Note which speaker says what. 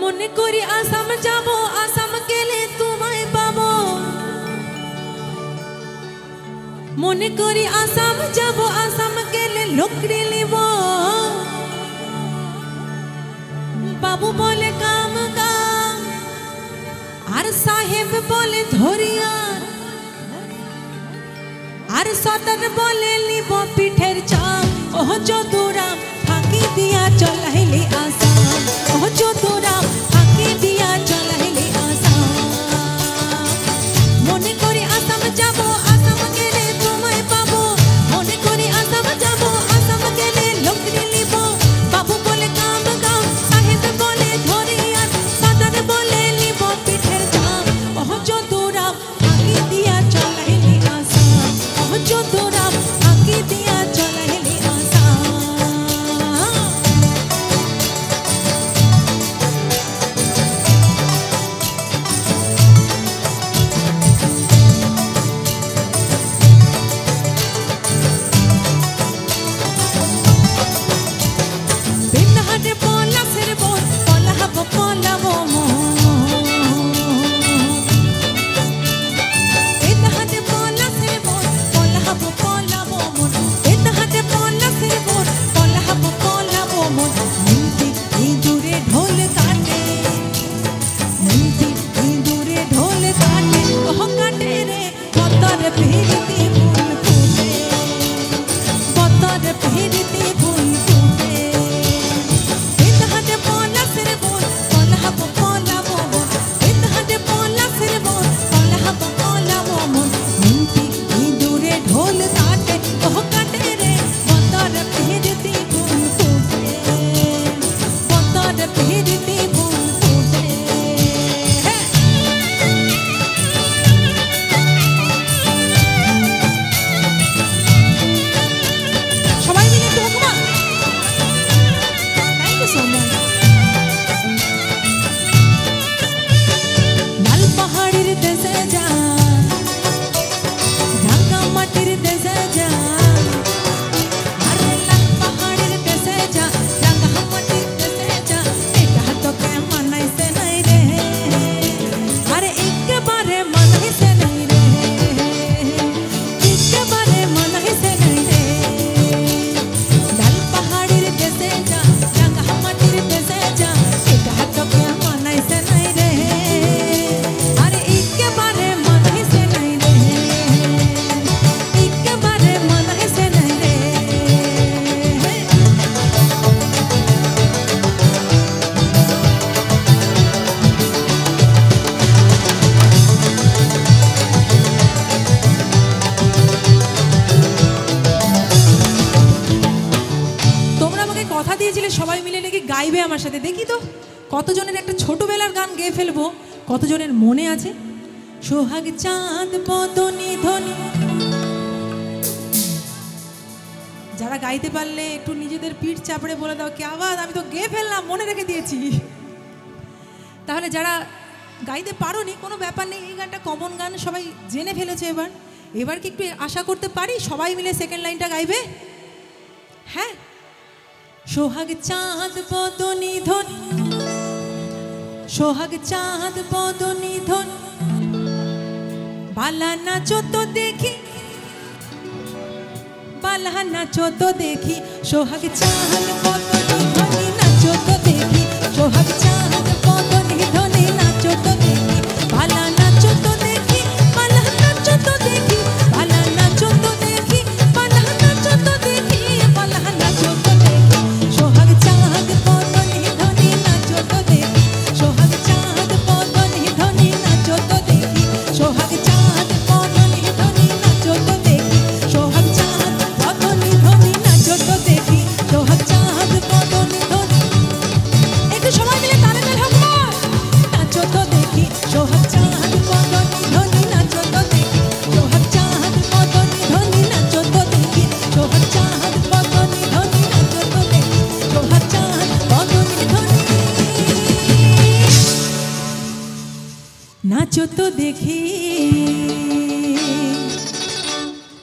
Speaker 1: মনে করি আসাম যাব, আসাম গেলে তোমায় পাবো। মনে করি আসাম যাব, আসাম গেলে লোকড়ি নিব। বাবু বলে কাম কাম, আর সাহেব বলে ধরিয়ার, আর সদর বলে নিব পিঠের চাপ। ওহ যদুরা ফাঁকি দিয়া চলাইলি আসাম, ওহ যদুরা ফাঁকি দিয়া চলাইলি আসাম। মনে করি আসাম যাব, আসাম গেলে তোমায় পাবো। মনে করি আসাম যাব, আসাম গেলে লোকড়ি নিব। বাবু বলে কাম কাম, সাহেব বলে ধরিয়ার, সদর বলে নিব পিঠের চাপ। ওহ যদুরা ফাঁকি দিয়া চলাইলি আসাম, ওহ যদুরা ফাঁকি দিয়া চলাইলি আসাম। বিন্দাহাটে পলাশের বোন, পলাহাবো পলাবো মন। বিন্দাহাটে পলাশের বোন, পলাহাবো পলাবো মন। বিন্দাহাটে পলাশের বোন, পলাহাবো পলাবো মন। নিমতি ইঁদুরে ঢোল কাটে, নিমতি ইঁদুরে ঢোল কাটে। ওহ কাটে রে পতরে পিরিতি ফুল ফুটে, পতরে পিরিতি ফুল ফুটে। বিন্দাহাটে পলাশের বোন, পলাহাবো পলাবো মন। বিন্দাহাটে পলাশের বোন, পলাহাবো পলাবো মন। নিমতি ইঁদুরে ঢোল কাটে, ওহ কাটে রে পতরে পিরিতি ফুল ফুটে, পতরে পিরিতি ফুল ফুটে। সবাই মিলে একটু হুকুমা। Thank you so much. লাল পাহাড়ের দেশে যা, রাঙা মাটির দেশে যা। আরে লাল পাহাড়ের দেশে যা, রাঙা মাটির দেশে যা। এটা তোকে মানাইছে নাই রে, আরে একেবারে মানাইছে নাই রে, একেবারে মানাইছে নাই রে। লাল পাহাড়ের দেশে যা, রাঙা মাটির দেশে যা। এটা তোকে মানাইছে নাই রে, আরে একেবারে মানাইছে নাই রে, একেবারে মানাইছে নাই রে। তোমরা আমাকে কথা দিয়েছিলে সবাই মিলে নাকি গাইবে আমার সাথে। দেখি তো কতজনের একটা ছোটবেলার গান গেয়ে ফেলবো, কতজনের মনে আছে। সোহাগ চাঁদ বদনি ধনি। যারা গাইতে পারলে একটু নিজেদের পিঠ চাপড়ে বলে দাও কি আওয়াজ, আমি তো গেয়ে ফেললাম, মনে রেখে দিয়েছি। তাহলে যারা গাইতে পারোনি কোনো ব্যাপার নেই, এই গানটা কমন গান, সবাই জেনে ফেলেছে। এবার এবার কি একটু আশা করতে পারি সবাই মিলে সেকেন্ড লাইনটা গাইবে? হ্যাঁ। সোহাগ চাঁদ বদনি ধনি, সোহাগ চাঁদ বদনি ধনি। বালা নাচো তো দেখি, বালা নাচো তো দেখি। সোহাগ চাঁদ বদনি ধনি, নাচো তো দেখি। সোহাগ চাঁদ বদনি ধনি, নাচো তো দেখি। বালা নাচো তো দেখি, বালা নাচো তো দেখি। বালা নাচো তো দেখি, বালা নাচো তো দেখি। বালা নাচো তো দেখি। সোহাগ চাঁদ বদনি ধনি, নাচো তো দেখি। সোহাগ চাঁদ বদনি ধনি, নাচো তো দেখি। সোহাগ চাঁদ বদনি ধনি, নাচো তো দেখি। সোহাগ চাঁদ বদনি ধনি, নাচো তো দেখি। সোহাগ চাঁদ বদনি ধনি। একটু সবাই মিলে তালে তালে হুকুম। নাচো তো দেখি। সোহাগ চাঁদ বদনি ধনি, নাচো তো দেখি। সোহাগ চাঁদ বদনি ধনি, নাচো তো দেখি। সোহাগ চাঁদ বদনি ধনি, নাচো তো দেখি। সোহাগ চাঁদ বদনি ধনি, নাচো তো দেখি।